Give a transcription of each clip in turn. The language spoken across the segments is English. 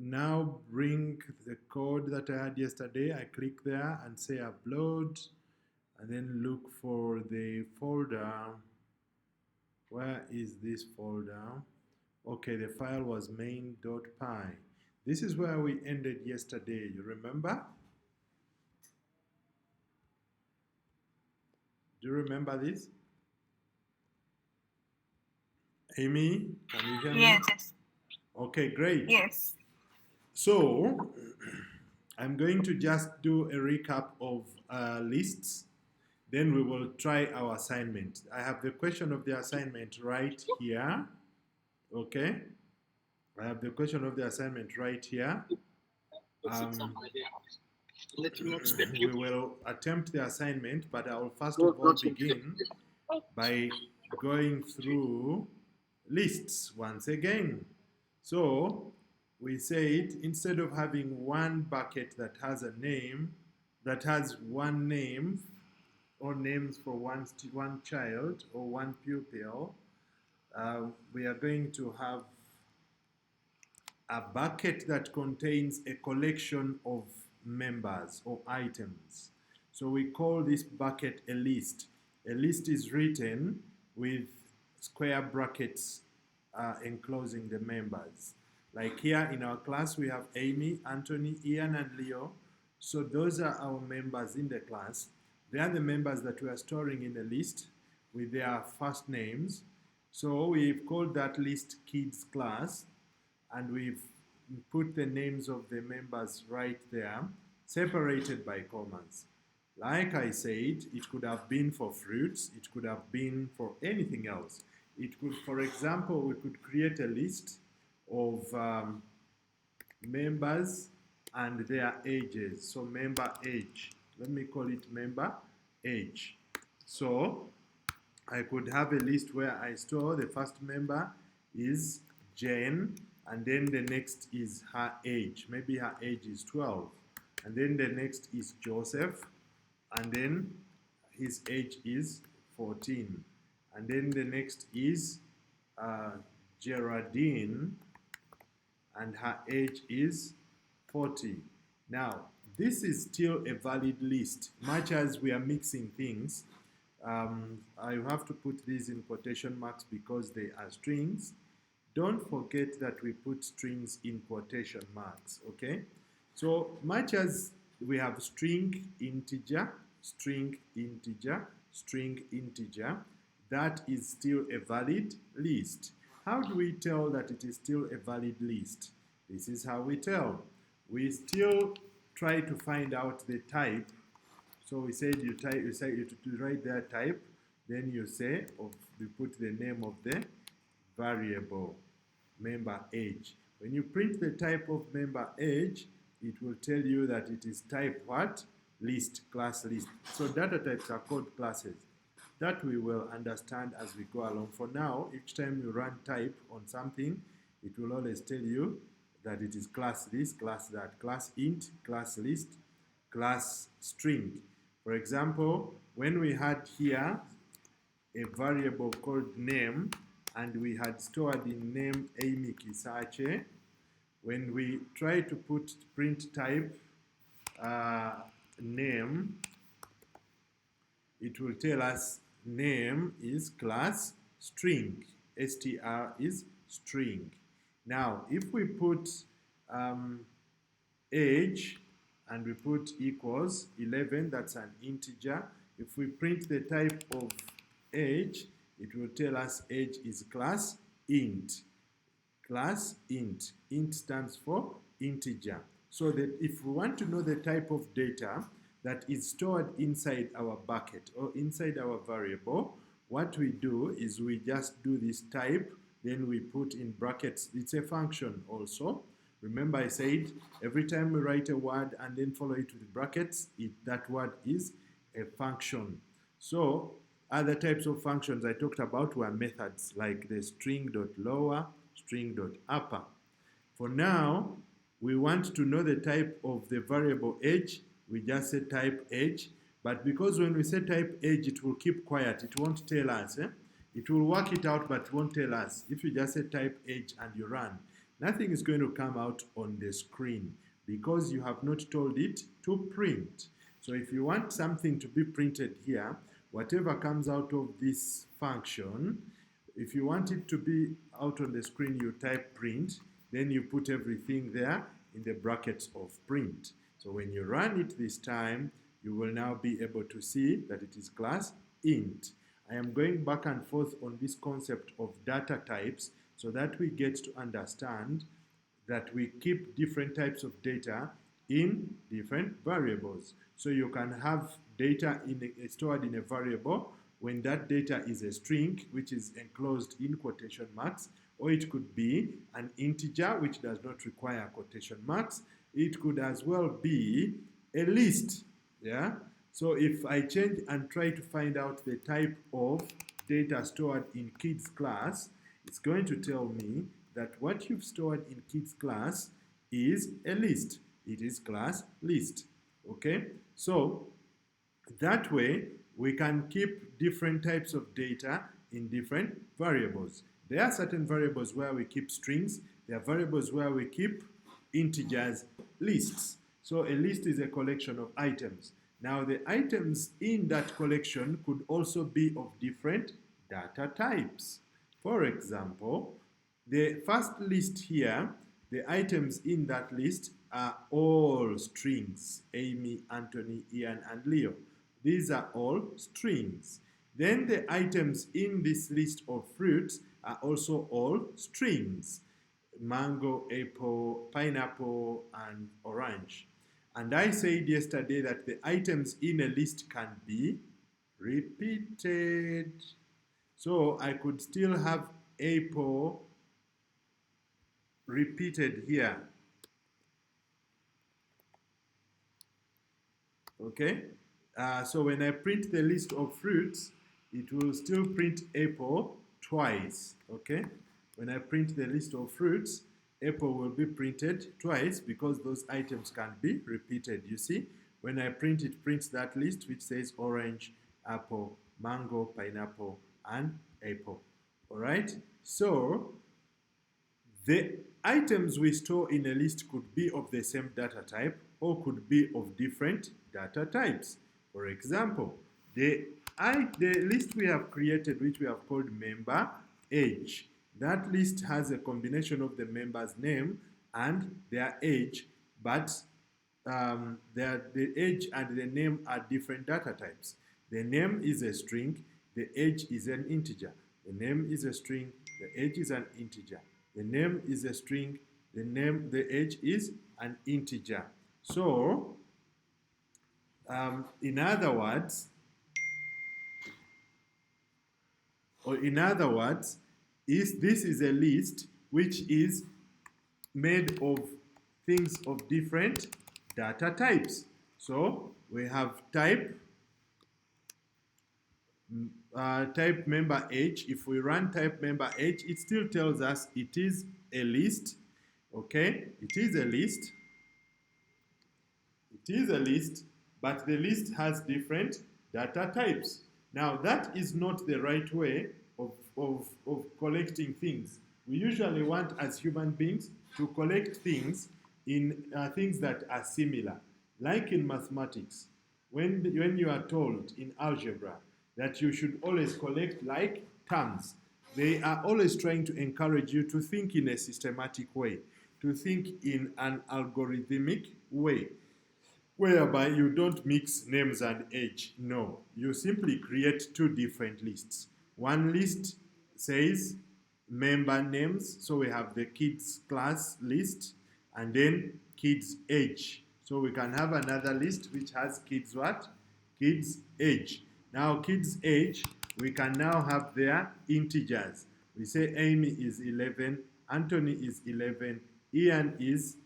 now bring the code that I had yesterday. I click there and say upload, and then look for the folder. Where is this folder? Okay, the file was main.py. This is where we ended yesterday, you remember? Do you remember this? Amy, can you hear me? Yes. Okay, great. Yes. So, I'm going to just do a recap of lists. Then we will try our assignment. I have the question of the assignment right here. Okay. I have the question of the assignment right here. We will attempt the assignment, but I will first of all begin by going through lists once again. So we said instead of having one bucket that has a name, that has one name or names for one child or one pupil, we are going to have a bucket that contains a collection of members or items. So we call this bucket a list. A list is written with square brackets enclosing the members. Like here in our class, we have Amy, Anthony, Ian, and Leo. So those are our members in the class. They are the members that we are storing in a list with their first names. So we've called that list kids class, and we've put the names of the members right there, separated by commas. Like I said, it could have been for fruits, it could have been for anything else. It could, for example, we could create a list of members and their ages. So member age, let me call it member age. So I could have a list where I store the first member is Jane, and then the next is her age. Maybe her age is 12. And then the next is Joseph, and then his age is 14. And then the next is Geraldine, and her age is 40. Now, this is still a valid list, much as we are mixing things. I have to put these in quotation marks because they are strings. Don't forget that we put strings in quotation marks, okay? So much as we have string, integer, string, integer, string, integer, that is still a valid list. How do we tell that it is still a valid list? This is how we tell. We still try to find out the type. So we said you write their type, then you say, you put the name of the variable, member age. When you print the type of member age, it will tell you that it is type what? List, class list. So data types are called classes. That we will understand as we go along. For now, each time you run type on something, it will always tell you that it is class this, class that, class int, class list, class string. For example, when we had here a variable called name, and we had stored in name Amy Kisache, when we try to print type name, it will tell us name is class string, str is string. Now, if we put age and we put equals 11, that's an integer. If we print the type of age, it will tell us age is class int. Class int. Int stands for integer. So that if we want to know the type of data that is stored inside our bucket or inside our variable, what we do is we just do this type, then we put in brackets. It's a function also. Remember I said every time we write a word and then follow it with brackets, that word is a function. So other types of functions I talked about were methods like the string.lower, string.upper. For now, we want to know the type of the variable age. We just say type age, but because when we say type age, it will keep quiet. It won't tell us. It will work it out, but it won't tell us. If you just say type age and you run, nothing is going to come out on the screen because you have not told it to print. So if you want something to be printed here, whatever comes out of this function, if you want it to be out on the screen, you type print, then you put everything there in the brackets of print. So when you run it this time, you will now be able to see that it is class int. I am going back and forth on this concept of data types so that we get to understand that we keep different types of data in different variables. So you can have data stored in a variable when that data is a string, which is enclosed in quotation marks, or it could be an integer, which does not require quotation marks. It could as well be a list, yeah? So if I change and try to find out the type of data stored in kids class, it's going to tell me that what you've stored in kids class is a list. It is class list, okay? So that way, we can keep different types of data in different variables. There are certain variables where we keep strings. There are variables where we keep integers, lists. So a list is a collection of items. Now the items in that collection could also be of different data types. For example, the first list here, the items in that list are all strings. Amy, Anthony, Ian, and Leo. These are all strings. Then the items in this list of fruits are also all strings. Mango, apple, pineapple, and orange. And I said yesterday that the items in a list can be repeated. So I could still have apple repeated here. Okay? So when I print the list of fruits, it will still print apple twice. Okay? When I print the list of fruits, apple will be printed twice because those items can be repeated. You see, when I print it, prints that list which says orange, apple, mango, pineapple, and apple. All right? So the items we store in a list could be of the same data type or could be of different data types. For example, the list we have created, which we have called member age, that list has a combination of the member's name and their age, but the age and the name are different data types. The name is a string, the age is an integer. The name is a string, the age is an integer. The name is a string, the age is an integer. So, in other words, this is a list which is made of things of different data types. So we have type member age. If we run type member age, it still tells us it is a list. Okay, it is a list. It is a list, but the list has different data types. Now that is not the right way of collecting things. We usually want, as human beings, to collect things in things that are similar. Like in mathematics, when you are told in algebra that you should always collect like terms, they are always trying to encourage you to think in a systematic way, to think in an algorithmic way, whereby you don't mix names and age. No, you simply create two different lists. One list says member names, so we have the kids class list, and then kids age. So we can have another list which has kids what? Kids age. Now kids age, we can now have their integers. We say Amy is 11, Anthony is 11, Ian is,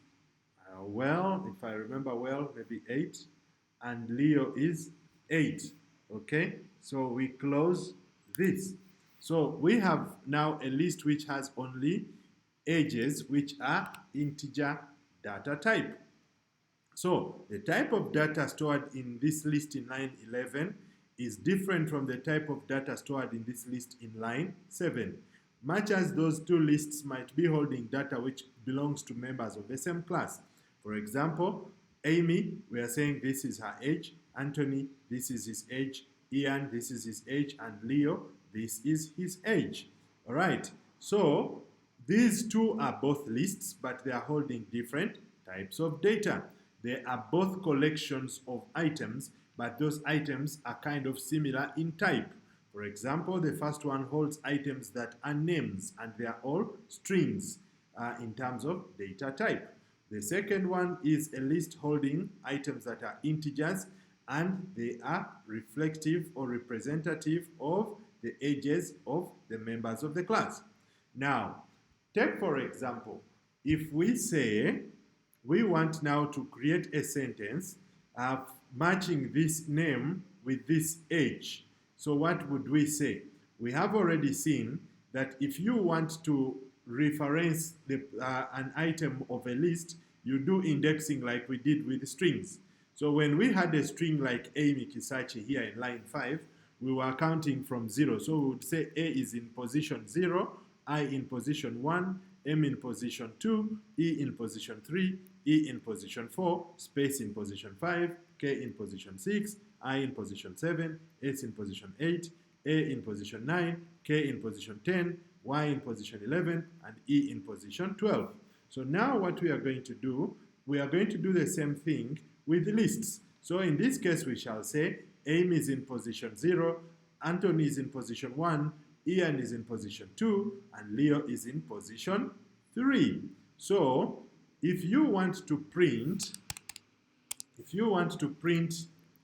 well, if I remember well, maybe 8, and Leo is 8. Okay, so we close this. So we have now a list which has only ages, which are integer data type. So the type of data stored in this list in line 11 is different from the type of data stored in this list in line 7. much as those two lists might be holding data which belongs to members of the same class. For example, Amy, we are saying this is her age. Anthony, this is his age. Ian, this is his age. And Leo, this is his age. All right. So these two are both lists, but they are holding different types of data. They are both collections of items, but those items are kind of similar in type. For example, the first one holds items that are names, and they are all strings in terms of data type. The second one is a list holding items that are integers, and they are reflective or representative of the ages of the members of the class. Now, take for example, if we say we want now to create a sentence matching this name with this age. So what would we say? We have already seen that if you want to reference an item of a list, you do indexing like we did with strings. So when we had a string like Amy Kisachi here in line 5, we were counting from 0. So we would say A is in position 0, I in position 1, M in position 2, E in position 3, E in position 4, space in position 5, K in position 6, I in position 7, S in position 8, A in position 9, K in position 10, Y in position 11, and E in position 12. So now what we are going to do, we are going to do the same thing with lists. So in this case, we shall say Amy is in position 0, Anthony is in position 1, Ian is in position 2, and Leo is in position 3. So if you want to print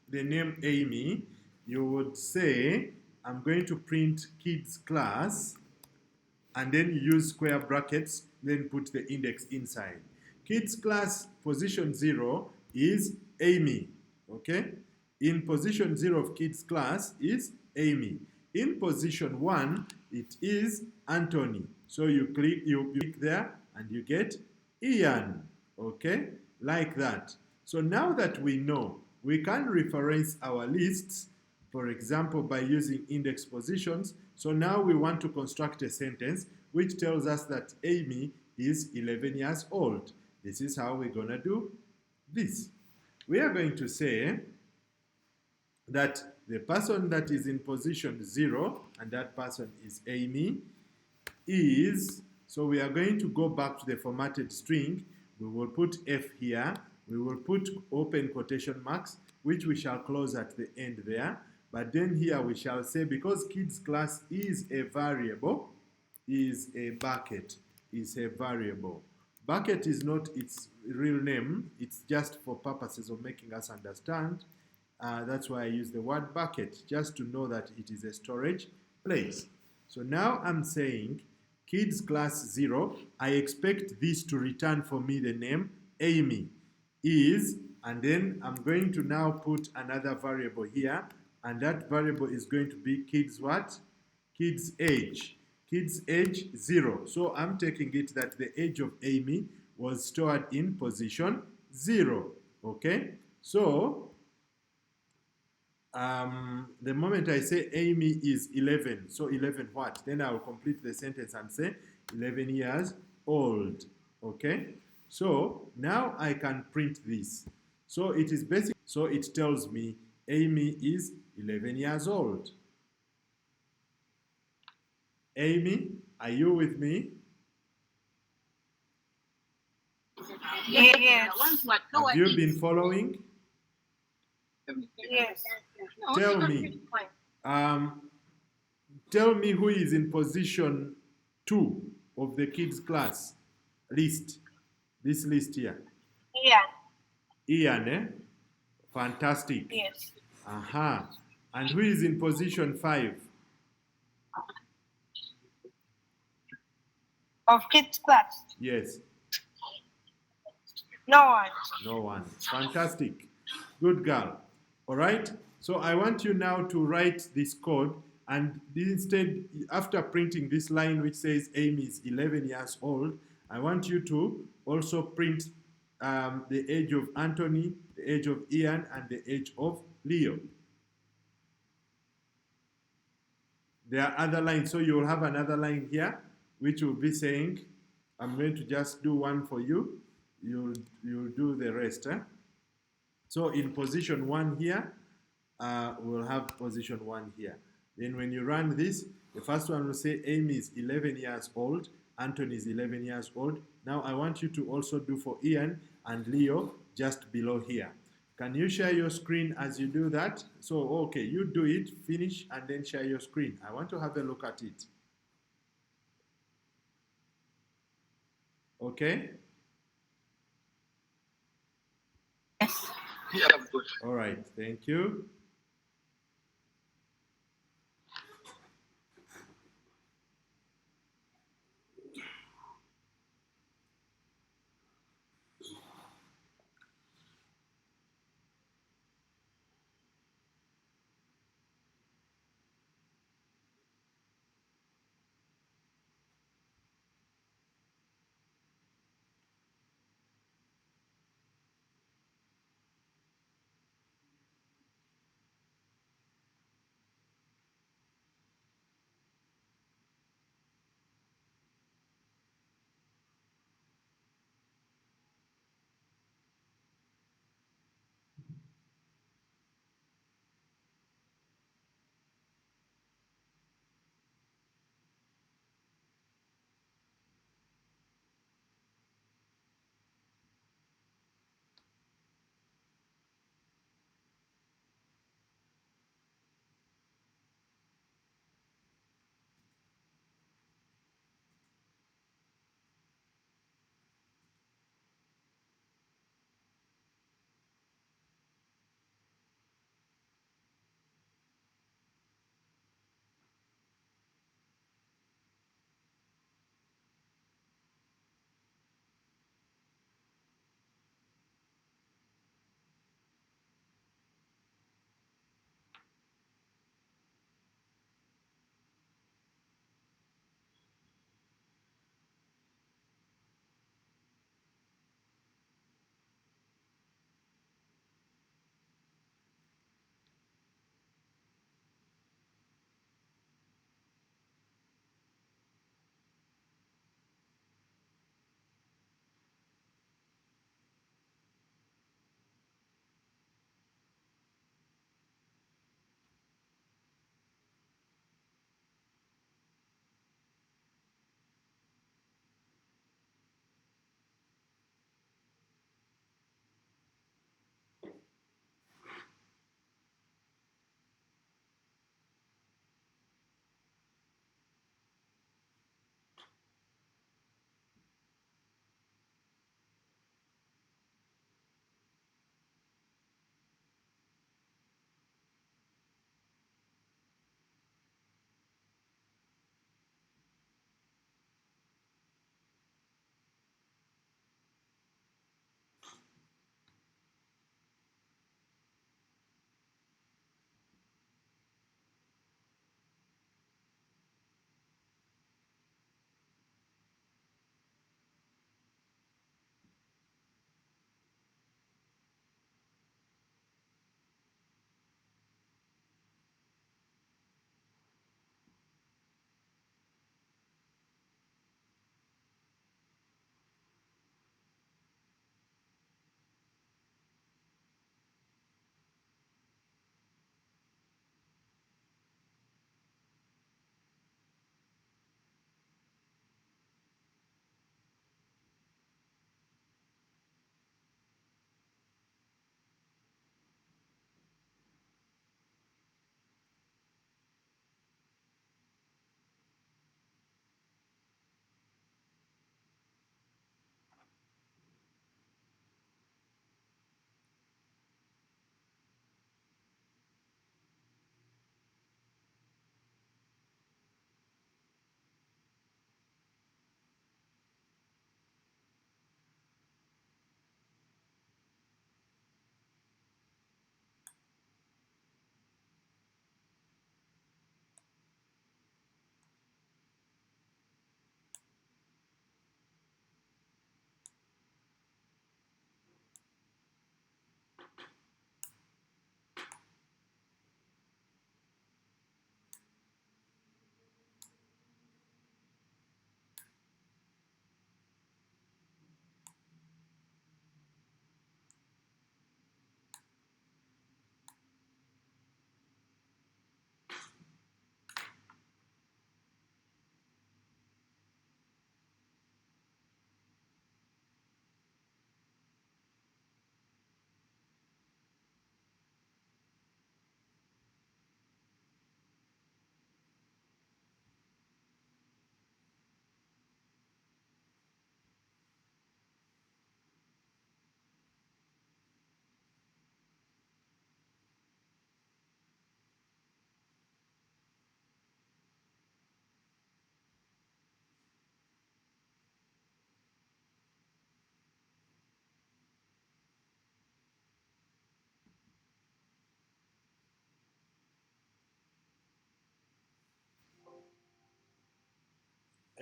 the name Amy, you would say, I'm going to print kids class, and then use square brackets, then put the index inside. Kids class position 0 is Amy, okay? In position 0 of kids class is Amy. In position 1, it is Anthony. So you click there and you get Ian, okay? Like that. So now that we know, we can reference our lists, for example, by using index positions. So now we want to construct a sentence which tells us that Amy is 11 years old. This is how we're going to do this. We are going to say that the person that is in position 0, and that person is Amy, is, so we are going to go back to the formatted string. We will put F here. We will put open quotation marks, which we shall close at the end there. But then here we shall say, because kids class is a variable, is a bucket, is a variable. Bucket is not its real name. It's just for purposes of making us understand. That's why I use the word bucket, just to know that it is a storage place. So now I'm saying kids class 0, I expect this to return for me the name Amy is, and then I'm going to now put another variable here, and that variable is going to be kids what? Kids age. Kids age 0. So I'm taking it that the age of Amy was stored in position 0. Okay? So the moment I say Amy is 11, so 11 what? Then I'll complete the sentence and say 11 years old. Okay? So now I can print this. So it is basic. So it tells me Amy is 11 years old. Amy, are you with me? Yes. Have you been following? Yes. Tell me who is in position 2 of the kids class list. This list here. Ian, eh? Fantastic. Yes. Aha. And who is in position 5? Of kids class? Yes. No one. No one. Fantastic. Good girl. All right. So I want you now to write this code, and instead, after printing this line which says Amy is 11 years old, I want you to also print the age of Anthony, the age of Ian, and the age of Leo. There are other lines, so you will have another line here which will be saying, I'm going to just do one for you. You'll do the rest. So in position 1 here, we'll have position 1 here. Then when you run this, the first one will say Amy is 11 years old, Anthony is 11 years old. Now I want you to also do for Ian and Leo just below here. Can you share your screen as you do that? So, okay, you do it, finish, and then share your screen. I want to have a look at it. Okay? Yes. Yeah, good. All right, thank you.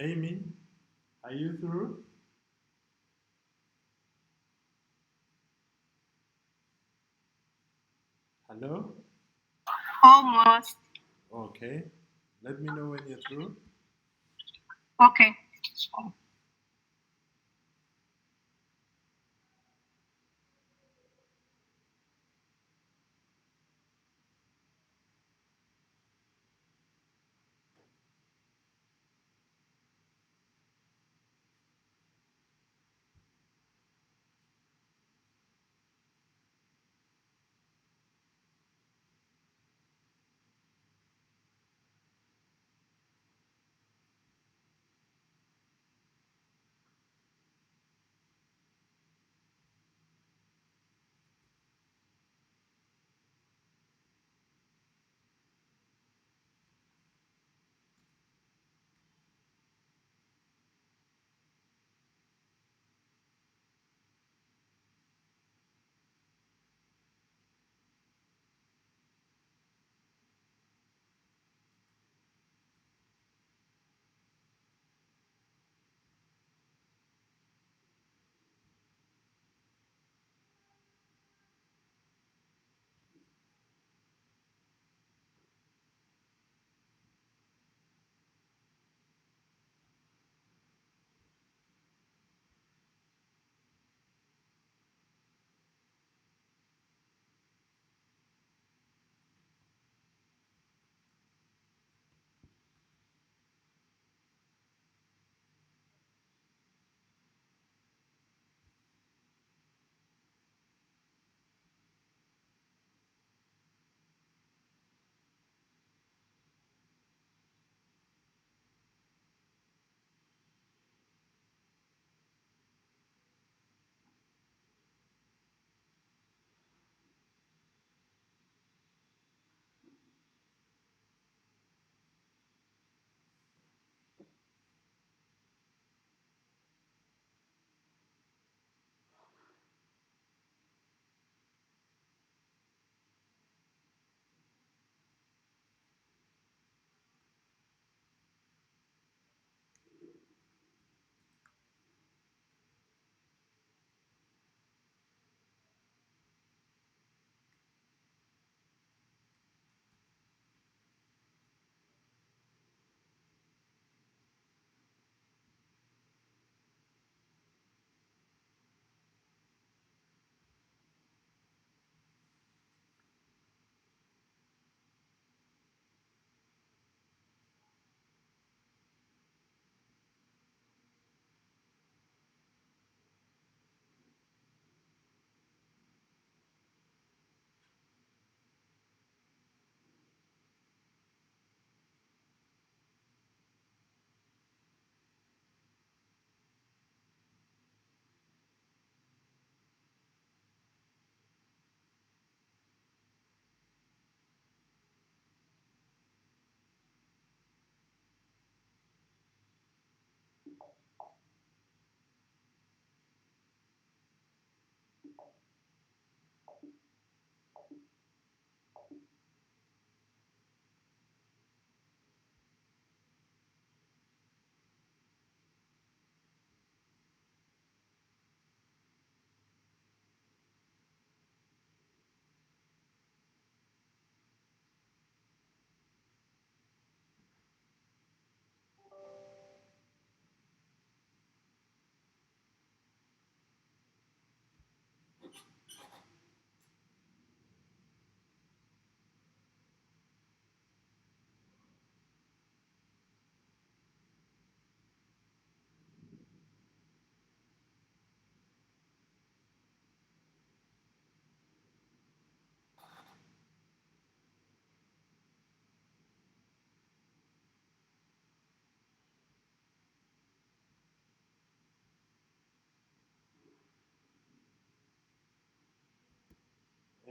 Amy, are you through? Hello? Almost. Okay. Let me know when you're through. Okay.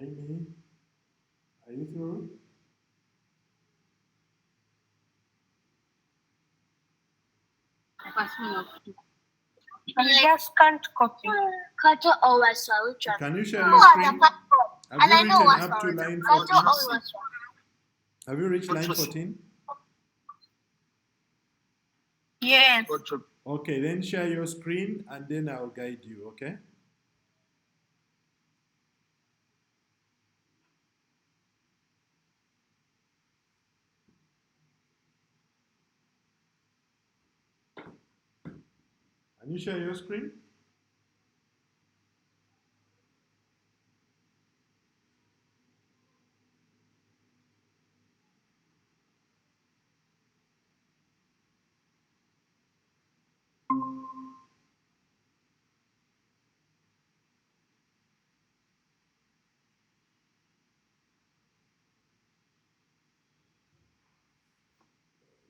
Amy, are you through? I just can't copy. Can you share your screen? Have you written up to line 14? Have you reached line 14? Yes. Photo. Okay, then share your screen and then I'll guide you, okay? Can you share your screen?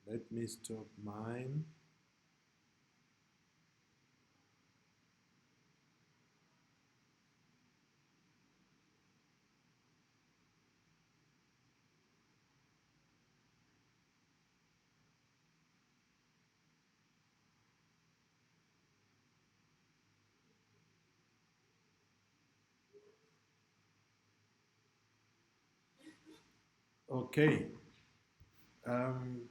Let me stop mine. Okay. Um,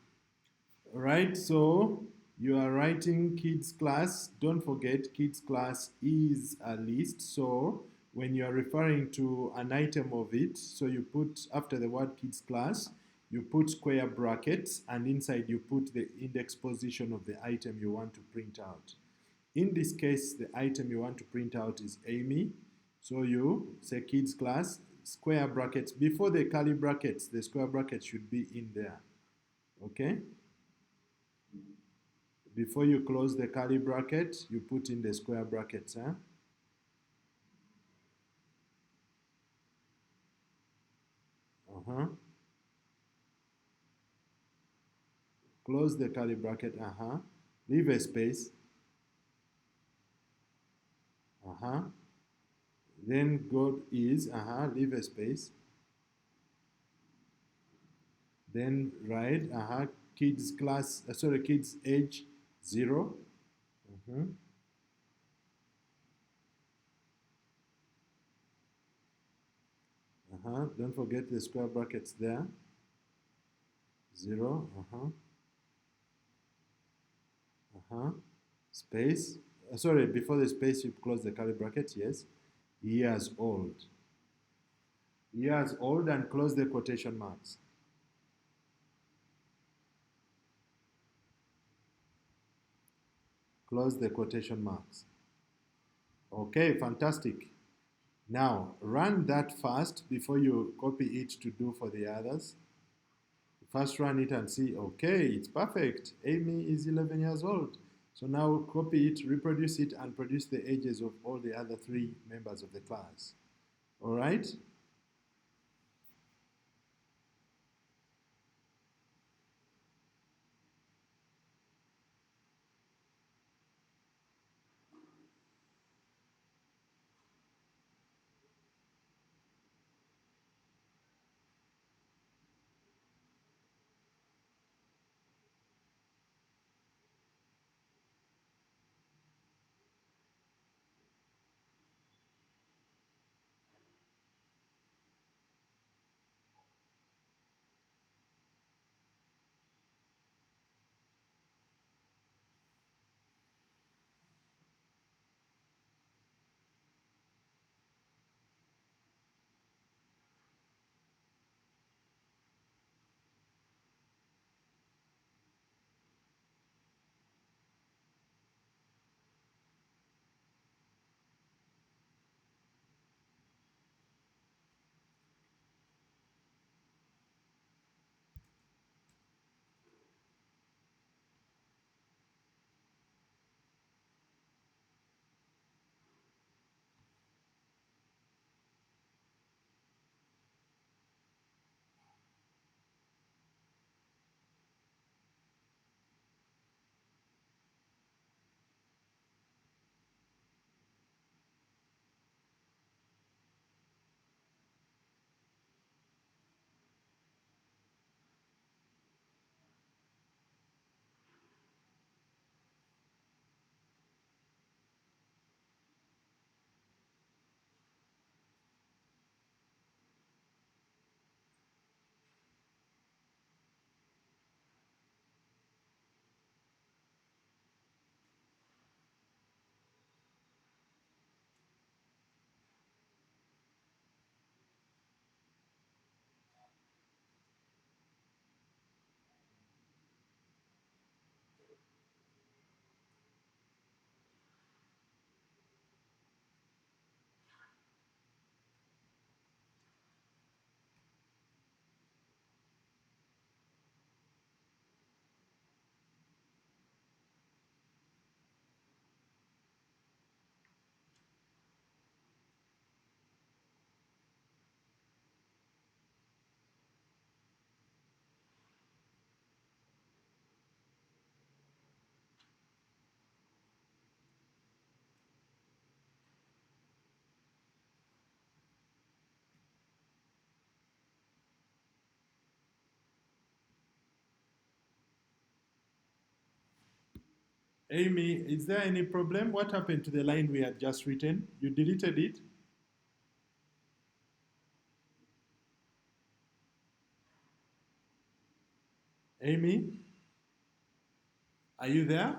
right, so you are writing kids class. Don't forget, kids class is a list. So when you are referring to an item of it, so you put after the word kids class, you put square brackets, and inside you put the index position of the item you want to print out. In this case, the item you want to print out is Amy. So you say kids class, square brackets. Before the curly brackets, the square brackets should be in there. Okay? Before you close the curly bracket, you put in the square brackets. Huh? Uh-huh. Close the curly bracket. Uh-huh. Leave a space. Uh-huh. Then God is, uh-huh, leave a space. Then write, uh-huh, kids class, sorry, kids age 0. Uh-huh. Uh-huh. Don't forget the square brackets there. 0. Uh-huh. Uh-huh. Space. Sorry, before the space, you close the curly bracket. Yes. Years old. Years old and close the quotation marks. Close the quotation marks. Okay, fantastic. Now, run that fast before you copy it to do for the others. First run it and see, okay, it's perfect. Amy is 11 years old. So now copy it, reproduce it, and produce the ages of all the other 3 members of the class. All right? Amy, is there any problem? What happened to the line we had just written? You deleted it? Amy? Are you there?